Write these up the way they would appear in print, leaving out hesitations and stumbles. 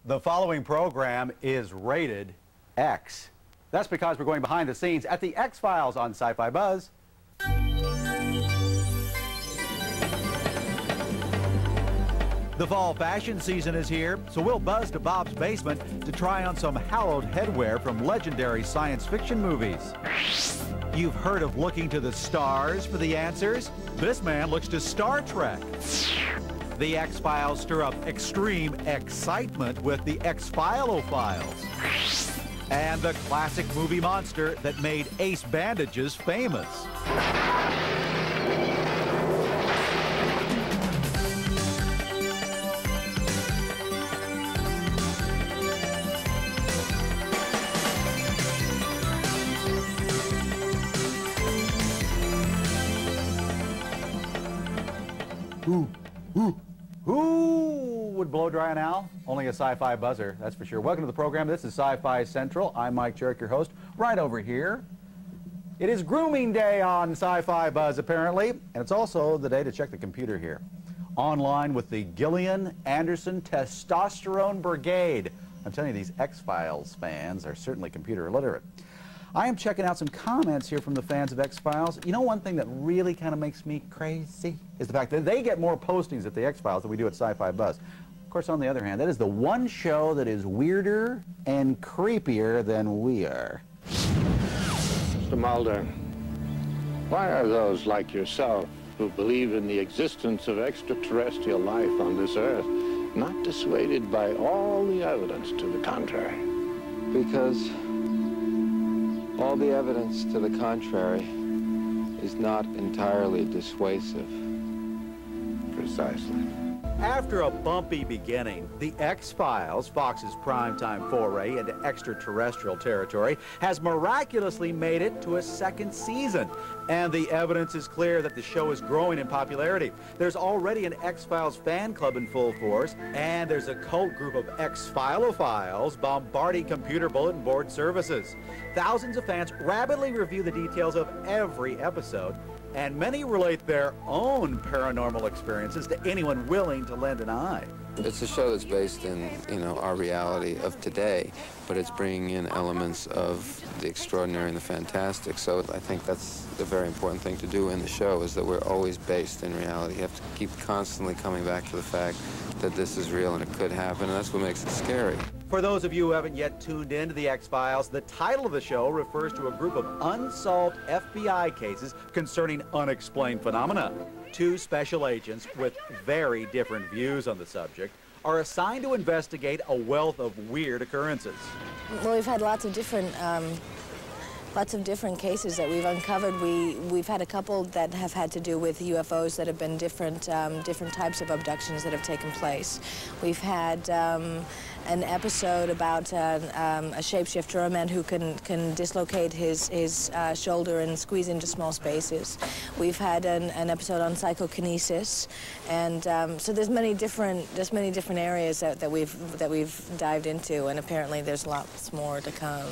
The following program is rated X. That's because we're going behind the scenes at the X-Files on Sci-Fi Buzz. The fall fashion season is here, so we'll buzz to Bob's basement to try on some hallowed headwear from legendary science fiction movies. You've heard of looking to the stars for the answers? This man looks to Star Trek. The X-Files stir up extreme excitement with the X-Filophiles. And the classic movie monster that made Ace Bandages famous. Who would blow dry an owl? Only a sci-fi buzzer, that's for sure. Welcome to the program. This is Sci-Fi Central. I'm Mike Jerick, your host. Right over here, it is grooming day on Sci-Fi Buzz, apparently, and it's also the day to check the computer here. Online with the Gillian Anderson Testosterone Brigade. I'm telling you, these X-Files fans are certainly computer illiterate. I am checking out some comments here from the fans of X-Files. You know, one thing that really kind of makes me crazy is the fact that they get more postings at the X-Files than we do at Sci-Fi Buzz. Of course, on the other hand, that is the one show that is weirder and creepier than we are. Mr. Mulder, why are those like yourself who believe in the existence of extraterrestrial life on this Earth not dissuaded by all the evidence to the contrary? Because all the evidence to the contrary is not entirely dissuasive. Precisely. After a bumpy beginning, the X-Files, Fox's primetime foray into extraterrestrial territory, has miraculously made it to a second season. And the evidence is clear that the show is growing in popularity. There's already an X-Files fan club in full force, and there's a cult group of X-Filophiles bombarding computer bulletin board services. Thousands of fans rapidly review the details of every episode, and many relate their own paranormal experiences to anyone willing to lend an eye. It's a show that's based in, our reality of today, but it's bringing in elements of the extraordinary and the fantastic. So I think that's the very important thing to do in the show, is that we're always based in reality. You have to keep constantly coming back to the fact that this is real and it could happen, and that's what makes it scary. For those of you who haven't yet tuned in to the X-Files, the title of the show refers to a group of unsolved FBI cases concerning unexplained phenomena. Two special agents with very different views on the subject are assigned to investigate a wealth of weird occurrences. Well, we've had lots of different cases that we've uncovered. We've had a couple that have had to do with UFOs that have been different types of abductions that have taken place. We've had an episode about a shapeshifter, a man who can dislocate his shoulder and squeeze into small spaces. We've had an episode on psychokinesis, and so there's many different areas that we've dived into, and apparently there's lots more to come.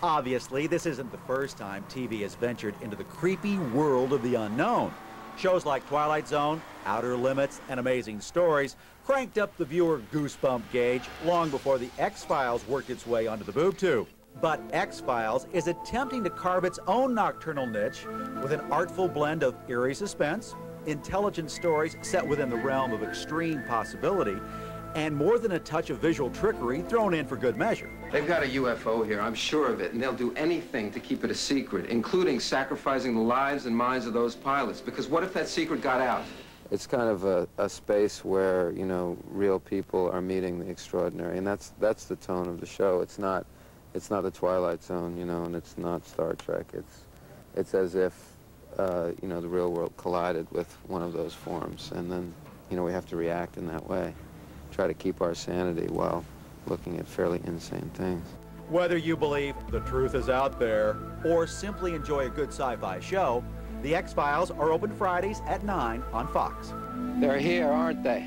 Obviously, this isn't the first time TV has ventured into the creepy world of the unknown. Shows like Twilight Zone, Outer Limits, and Amazing Stories cranked up the viewer goosebump gauge long before the X-Files worked its way onto the boob tube. But X-Files is attempting to carve its own nocturnal niche with an artful blend of eerie suspense, intelligent stories set within the realm of extreme possibility, and more than a touch of visual trickery thrown in for good measure. They've got a UFO here, I'm sure of it, and they'll do anything to keep it a secret, including sacrificing the lives and minds of those pilots, because what if that secret got out? It's kind of a space where, real people are meeting the extraordinary, and that's the tone of the show. It's not the Twilight Zone, and it's not Star Trek. It's as if, the real world collided with one of those forms, and then, we have to react in that way. Try to keep our sanity while looking at fairly insane things. Whether you believe the truth is out there or simply enjoy a good sci-fi show, the X-Files are open Fridays at 9 on Fox. They're here, aren't they?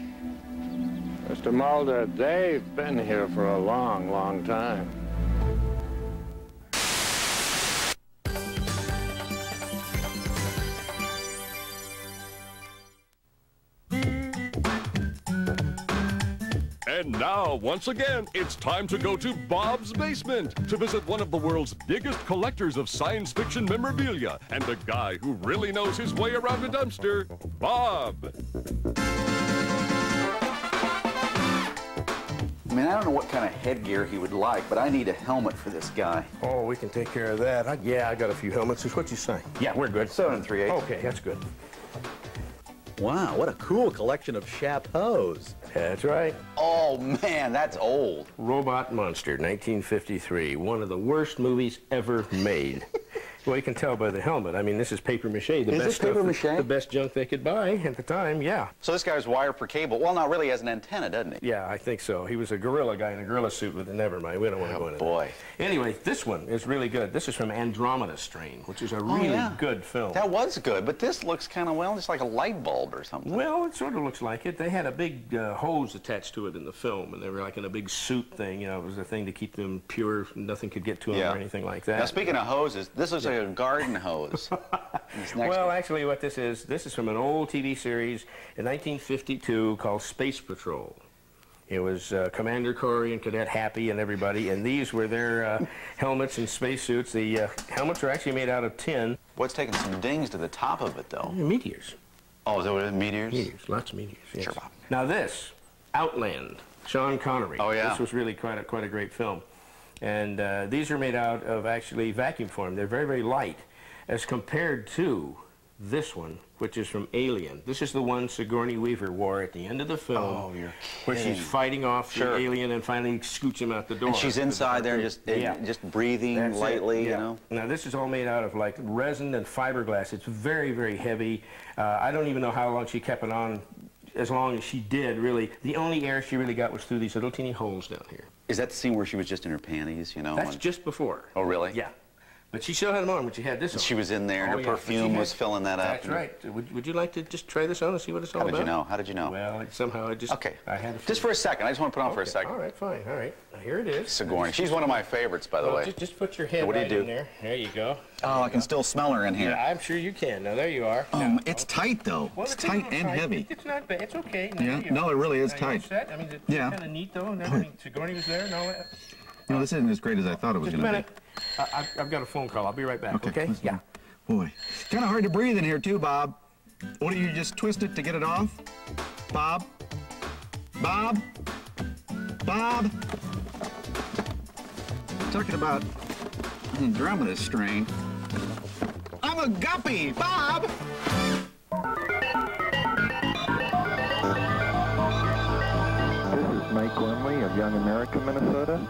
Mr. Mulder, they've been here for a long, long time. And Now, once again, it's time to go to Bob's Basement to visit one of the world's biggest collectors of science fiction memorabilia and the guy who really knows his way around a dumpster, Bob. I mean, I don't know what kind of headgear he would like, but I need a helmet for this guy. Oh, we can take care of that. Yeah, I got a few helmets. Is what you say? Yeah, we're good. 7 3/8. Okay, that's good. Wow, what a cool collection of chapeaus. That's right. Oh, man, that's old. Robot Monster, 1953. One of the worst movies ever made. Well, you can tell by the helmet. I mean, this is paper mache. The best stuff, paper mache? The best junk they could buy at the time, yeah. So this guy was wired for cable. Well, not really, he has an antenna, doesn't he? Yeah, I think so. He was a gorilla guy in a gorilla suit with a never mind. We don't want to go into that. Boy. Anyway, this one is really good. This is from Andromeda Strain, which is a really good film. That was good, but this looks kind of, well, just like a light bulb or something. Well, it sort of looks like it. They had a big hose attached to it in the film, and they were like in a big suit thing. You know, it was a thing to keep them pure. Nothing could get to them or anything like that. Now, speaking of hoses, this is like a garden hose. Well, actually, what this is from an old TV series in 1952 called Space Patrol. It was Commander Corey and Cadet Happy and everybody, and these were their helmets and spacesuits. The helmets are actually made out of tin. What's taking some dings to the top of it, though? Meteors. Oh, is that what it is? Meteors? Meteors, lots of meteors, yes. Sure, Bob. Now this, Outland, Sean Connery. Oh, yeah. This was really quite a great film. And these are made out of actually vacuum form. They're very, very light as compared to this one, which is from Alien. This is the one Sigourney Weaver wore at the end of the film. Oh, you're where she's fighting off the alien and finally scoots him out the door. And she's inside there just breathing lightly, you know? Now, this is all made out of, like, resin and fiberglass. It's very, very heavy. I don't even know how long she kept it on, as long as she did, really. The only air she really got was through these little teeny holes down here. Is that the scene where she was just in her panties, you know? That's just before. Oh, really? Yeah. But she still had them on when she had this on. She was in there, and her perfume was filling that up. That's right. Would you like to just try this on and see what it's all about? How did you know? How did you know? Well, somehow I just... Okay. I had just for a second. I just want to put on for a second. All right, fine. All right. Now, here it is. Sigourney. She's one of my favorites, by the way. Just put your head right in there. There you go. Oh, I can still smell her in here. Yeah, I'm sure you can. Now, there you are. It's tight, though. Well, it's tight and heavy. It's not bad. It's okay. Yeah. No, it really is tight. I mean, it's kind of neat, though. And everything. Sigourney was there and all that. You know, this isn't as great as I thought it was going to be. Just a minute. I've got a phone call. I'll be right back, okay? Yeah. Boy, kind of hard to breathe in here, too, Bob. What, do you just twist it to get it off? Bob? Bob? Bob? Talking about Andromeda Strain. I'm a guppy, Bob! This is Mike Glimley of Young America, Minnesota,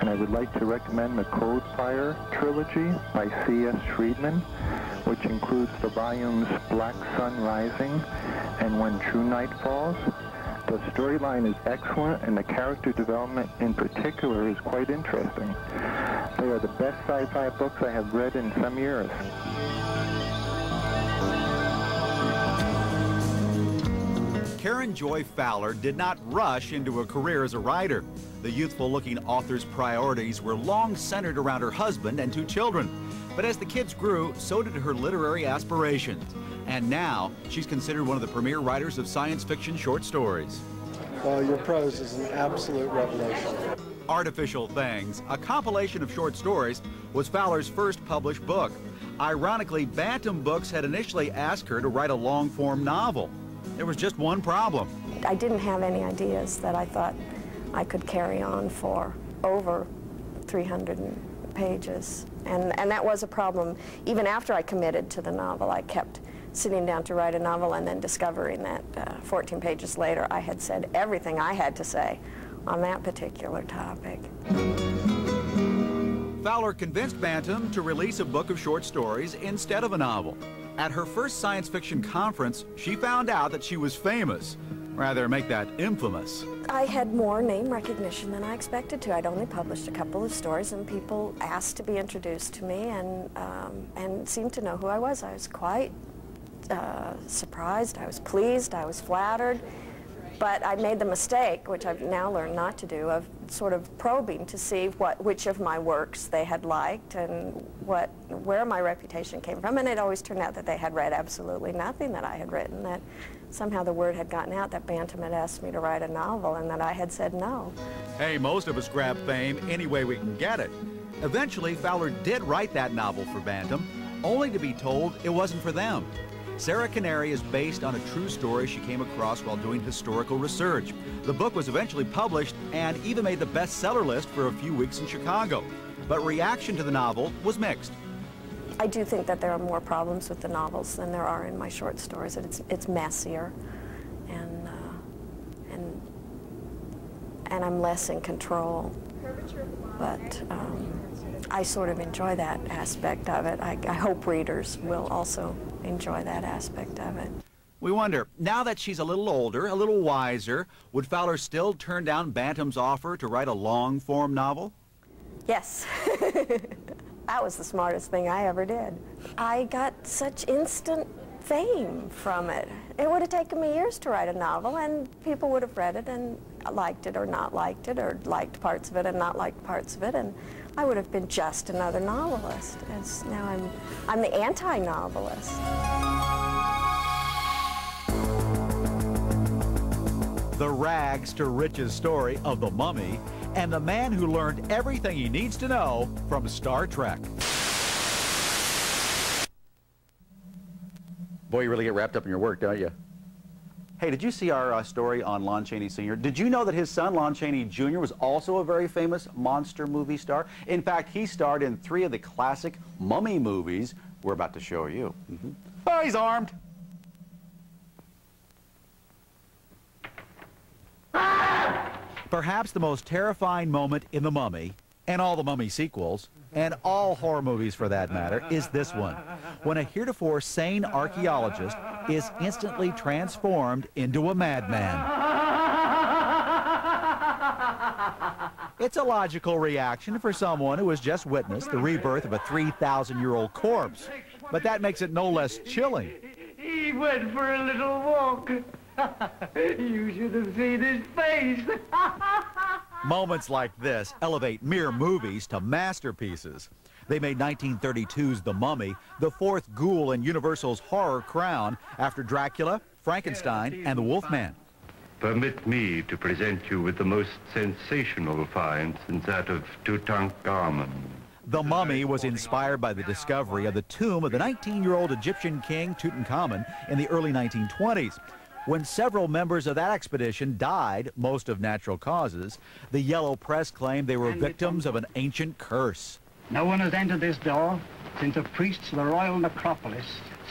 and I would like to recommend the Codefire trilogy by C.S. Friedman, which includes the volumes Black Sun Rising and When True Night Falls. The storyline is excellent, and the character development in particular is quite interesting. They are the best sci-fi books I have read in some years. Karen Joy Fowler did not rush into a career as a writer. The youthful-looking author's priorities were long centered around her husband and 2 children. But as the kids grew, so did her literary aspirations. And now, she's considered one of the premier writers of science fiction short stories. Well, your prose is an absolute revelation. Artificial Things, a compilation of short stories, was Fowler's first published book. Ironically, Bantam Books had initially asked her to write a long-form novel. There was just one problem. I didn't have any ideas that I thought I could carry on for over 300 pages. And that was a problem. Even after I committed to the novel, I kept sitting down to write a novel and then discovering that 14 pages later I had said everything I had to say on that particular topic. Fowler convinced Bantam to release a book of short stories instead of a novel. At her first science fiction conference, she found out that she was famous. Rather, make that infamous. I had more name recognition than I expected to. I'd only published a couple of stories, and people asked to be introduced to me and seemed to know who I was. I was quite surprised. I was pleased. I was flattered. But I made the mistake, which I've now learned not to do, of sort of probing to see which of my works they had liked and where my reputation came from. And it always turned out that they had read absolutely nothing that I had written, that somehow the word had gotten out that Bantam had asked me to write a novel and that I had said no. Hey, most of us grab fame any way we can get it. Eventually, Fowler did write that novel for Bantam, only to be told it wasn't for them. Sarah Canary is based on a true story she came across while doing historical research. The book was eventually published and even made the bestseller list for a few weeks in Chicago. But reaction to the novel was mixed. I do think that there are more problems with the novels than there are in my short stories. It's messier, and I'm less in control. But I sort of enjoy that aspect of it. I hope readers will also enjoy that aspect of it. We wonder, now that she's a little older, a little wiser, would Fowler still turn down Bantam's offer to write a long-form novel? Yes. That was the smartest thing I ever did. I got such instant fame from it. It would have taken me years to write a novel, and people would have read it and liked it or not liked it, or liked parts of it and not liked parts of it, and I would have been just another novelist. As now I'm the anti-novelist. The rags to riches story of the Mummy and the man who learned everything he needs to know from Star Trek. Boy, you really get wrapped up in your work, don't you? Hey, did you see our story on Lon Chaney Sr.? Did you know that his son, Lon Chaney Jr., was also a very famous monster movie star? In fact, he starred in 3 of the classic Mummy movies we're about to show you. Oh, he's armed. Perhaps the most terrifying moment in The Mummy, and all the Mummy sequels, and all horror movies for that matter, is this one, when a heretofore sane archaeologist is instantly transformed into a madman. It's a logical reaction for someone who has just witnessed the rebirth of a 3,000-year-old corpse, but that makes it no less chilling. He went for a little walk. You should have seen his face. Moments like this elevate mere movies to masterpieces. They made 1932's The Mummy the 4th ghoul in Universal's horror crown after Dracula, Frankenstein, and the Wolfman. Permit me to present you with the most sensational find since that of Tutankhamun. The Mummy was inspired by the discovery of the tomb of the 19-year-old Egyptian king Tutankhamun in the early 1920s. When several members of that expedition died, most of natural causes, the yellow press claimed they were victims of an ancient curse. No one has entered this door since the priests of the royal necropolis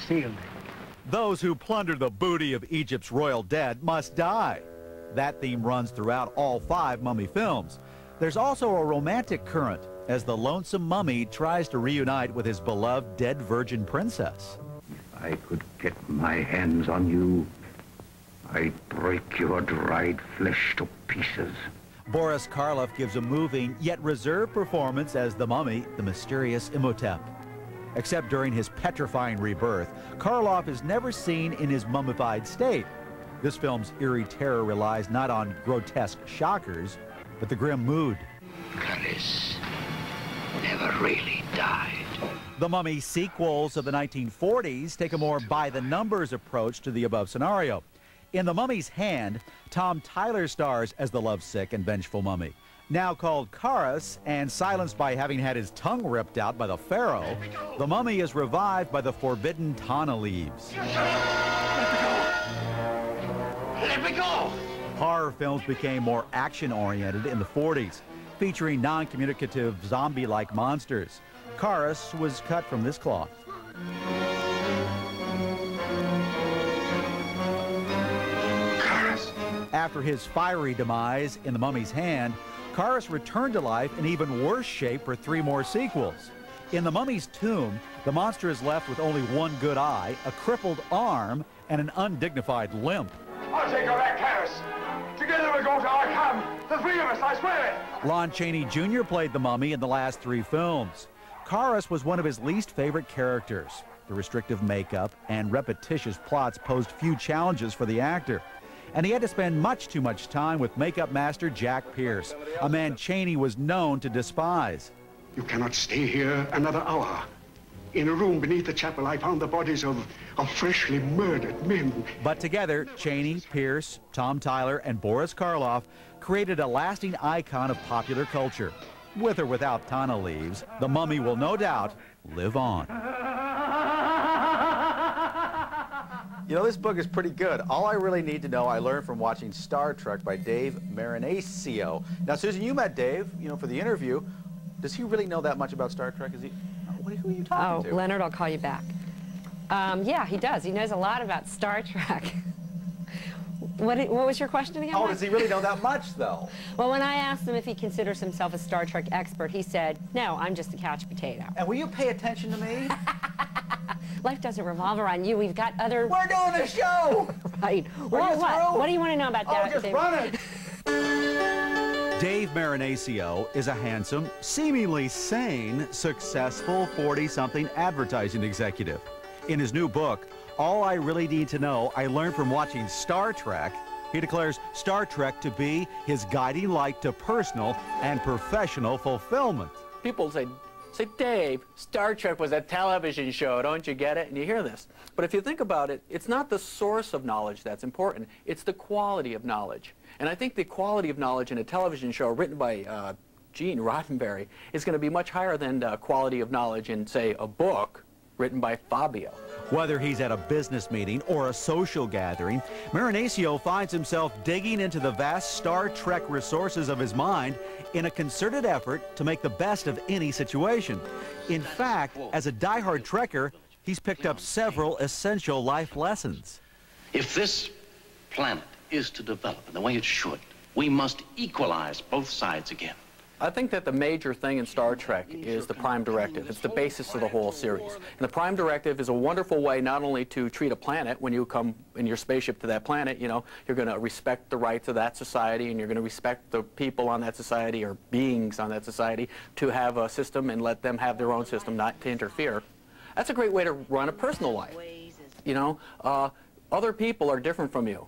sealed it. Those who plunder the booty of Egypt's royal dead must die. That theme runs throughout all 5 Mummy films. There's also a romantic current as the lonesome mummy tries to reunite with his beloved dead virgin princess. If I could get my hands on you, I'd break your dried flesh to pieces. Boris Karloff gives a moving yet reserved performance as the Mummy, the mysterious Imhotep. Except during his petrifying rebirth, Karloff is never seen in his mummified state. This film's eerie terror relies not on grotesque shockers, but the grim mood. Clarice never really died. The Mummy sequels of the 1940s take a more by-the-numbers approach to the above scenario. In The Mummy's Hand, Tom Tyler stars as the lovesick and vengeful mummy. Now called Charis and silenced by having had his tongue ripped out by the pharaoh, the mummy is revived by the forbidden tana leaves. Let me go! Horror films became more action-oriented in the 40s, featuring non-communicative zombie-like monsters. Charis was cut from this cloth. After his fiery demise in The Mummy's Hand, Charis returned to life in even worse shape for 3 more sequels. In The Mummy's Tomb, the monster is left with only one good eye, a crippled arm, and an undignified limp. I'll take her back, Charis. Together we'll go to our camp. The 3 of us, I swear it. Lon Chaney Jr. played the mummy in the last 3 films. Charis was one of his least favorite characters. The restrictive makeup and repetitious plots posed few challenges for the actor. and he had to spend much too much time with makeup master Jack Pierce, a man Cheney was known to despise. You cannot stay here another hour. In a room beneath the chapel, I found the bodies of freshly murdered men. But together, Cheney, Pierce, Tom Tyler, and Boris Karloff created a lasting icon of popular culture. With or without Tana leaves, the mummy will no doubt live on. You know, this book is pretty good. All I really need to know, I learned from watching Star Trek by Dave Marinaccio. Now, Susan, you met Dave, you know, for the interview. Does he really know that much about Star Trek? Is he? Who are you talking to? Leonard, I'll call you back. Yeah, he does. He knows a lot about Star Trek. What was your question again? Oh, does he really know that much, though? Well, when I asked him if he considers himself a Star Trek expert, he said, no, I'm just a couch potato. And will you pay attention to me? Life doesn't revolve around you. We've got other... We're doing a show! Right. Well, what do you want to know about that? Oh, just run it! Dave Marinaccio is a handsome, seemingly sane, successful 40-something advertising executive. In his new book, All I Really Need to Know, I Learned from Watching Star Trek, he declares Star Trek to be his guiding light to personal and professional fulfillment. People say, Dave, Star Trek was a television show, don't you get it? And you hear this. But if you think about it, it's not the source of knowledge that's important, it's the quality of knowledge. And I think the quality of knowledge in a television show written by Gene Roddenberry is going to be much higher than the quality of knowledge in, say, a book written by Fabio. Whether he's at a business meeting or a social gathering, Marinaccio finds himself digging into the vast Star Trek resources of his mind in a concerted effort to make the best of any situation. In fact, as a diehard Trekker, he's picked up several essential life lessons. If this planet is to develop in the way it should, we must equalize both sides again. I think that the major thing in Star Trek is the Prime Directive. It's the basis of the whole series. And the Prime Directive is a wonderful way not only to treat a planet when you come in your spaceship to that planet, you know, you're going to respect the rights of that society and you're going to respect the people on that society or beings on that society to have a system and let them have their own system, not to interfere. That's a great way to run a personal life. You know, other people are different from you.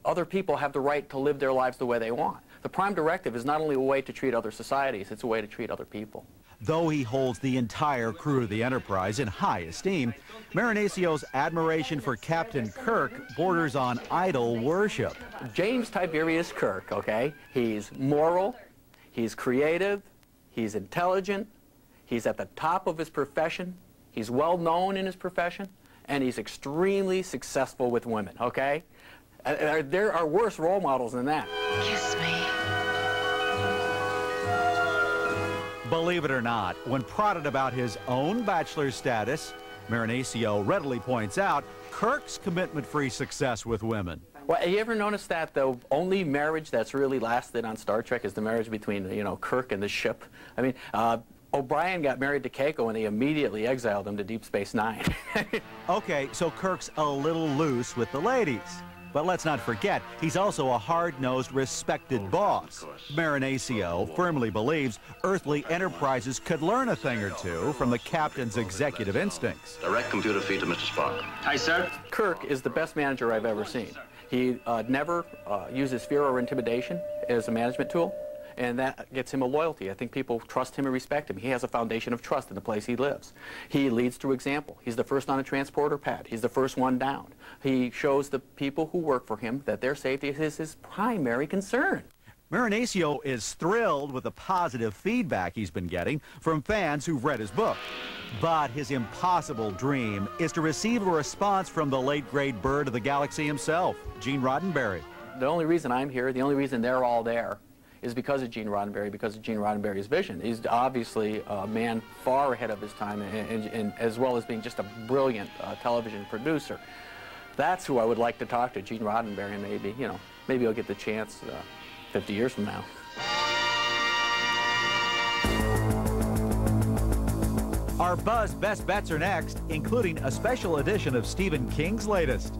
Other people have the right to live their lives the way they want. The Prime Directive is not only a way to treat other societies, it's a way to treat other people. Though he holds the entire crew of the Enterprise in high esteem, Marinaccio's admiration for Captain Kirk borders on idol worship. James Tiberius Kirk, okay? He's moral, he's creative, he's intelligent, he's at the top of his profession, he's well known in his profession, and he's extremely successful with women, okay? There are worse role models than that. Kiss me. Believe it or not, when prodded about his own bachelor status, Marinaccio readily points out Kirk's commitment-free success with women. Well, have you ever noticed that the only marriage that's really lasted on Star Trek is the marriage between, you know, Kirk and the ship? I mean, O'Brien got married to Keiko and he immediately exiled him to Deep Space Nine. Okay, so Kirk's a little loose with the ladies. But let's not forget, he's also a hard-nosed, respected boss. Marinaccio firmly believes earthly enterprises could learn a thing or two from the captain's executive instincts. Direct computer feed to Mr. Spock. Hi, sir. Kirk is the best manager I've ever seen. He never uses fear or intimidation as a management tool, and that gets him a loyalty. I think people trust him and respect him. He has a foundation of trust in the place he lives. He leads through example. He's the first on a transporter pad. He's the first one down. He shows the people who work for him that their safety is his primary concern. Marinaccio is thrilled with the positive feedback he's been getting from fans who've read his book. But his impossible dream is to receive a response from the late great bird of the galaxy himself, Gene Roddenberry. The only reason I'm here, the only reason they're all there, is because of Gene Roddenberry, because of Gene Roddenberry's vision. He's obviously a man far ahead of his time, and as well as being just a brilliant television producer. That's who I would like to talk to, Gene Roddenberry, maybe, you know, maybe I'll get the chance 50 years from now. Our Buzz Best Bets are next, including a special edition of Stephen King's latest.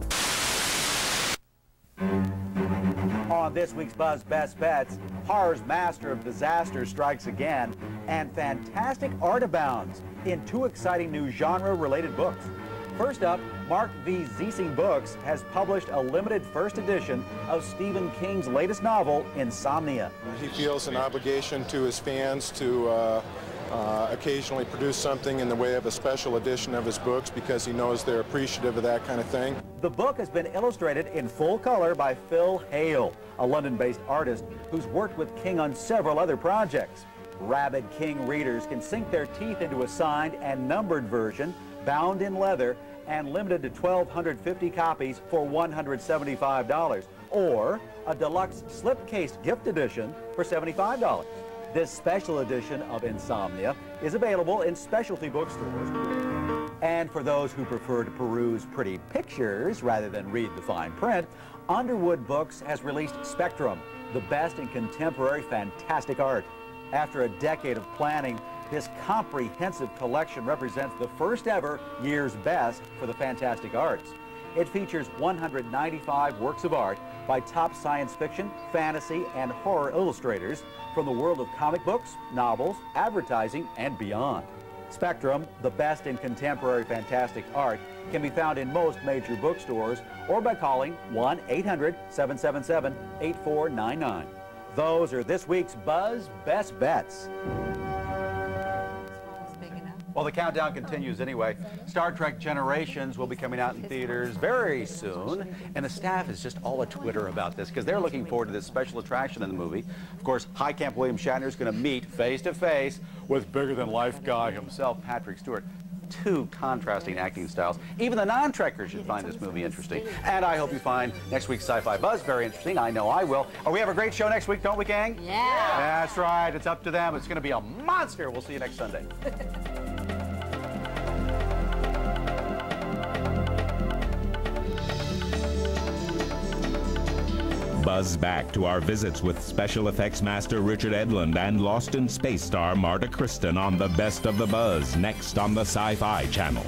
On this week's Buzz Best Bets, horror's master of disaster strikes again, and fantastic art abounds in two exciting new genre-related books. First up, Mark V. Ziesing Books has published a limited first edition of Stephen King's latest novel, Insomnia. He feels an obligation to his fans to occasionally produce something in the way of a special edition of his books because he knows they're appreciative of that kind of thing. The book has been illustrated in full color by Phil Hale, a London-based artist who's worked with King on several other projects. Rabid King readers can sink their teeth into a signed and numbered version, bound in leather, and limited to 1,250 copies for $175, or a deluxe slipcase gift edition for $75. This special edition of Insomnia is available in specialty bookstores. And for those who prefer to peruse pretty pictures rather than read the fine print, Underwood Books has released Spectrum, the best in contemporary fantastic art. After a decade of planning, this comprehensive collection represents the first ever year's best for the fantastic arts. It features 195 works of art by top science fiction, fantasy, and horror illustrators from the world of comic books, novels, advertising, and beyond. Spectrum, the best in contemporary fantastic art, can be found in most major bookstores or by calling 1-800-777-8499. Those are this week's Buzz Best Bets. Well, the countdown continues anyway. Star Trek Generations will be coming out in theaters very soon, and the staff is just all a Twitter about this because they're looking forward to this special attraction in the movie. Of course, High Camp William Shatner is going to meet face-to-face with bigger-than-life guy himself, Patrick Stewart. Two contrasting acting styles. Even the non-Trekkers should find this movie interesting. And I hope you find next week's Sci-Fi Buzz very interesting. I know I will. Oh, we have a great show next week, don't we, gang? Yeah. That's right. It's up to them. It's going to be a monster. We'll see you next Sunday. Buzz back to our visits with special effects master Richard Edlund and Lost in Space star Marta Kristen on the Best of the Buzz, next on the Sci-Fi Channel.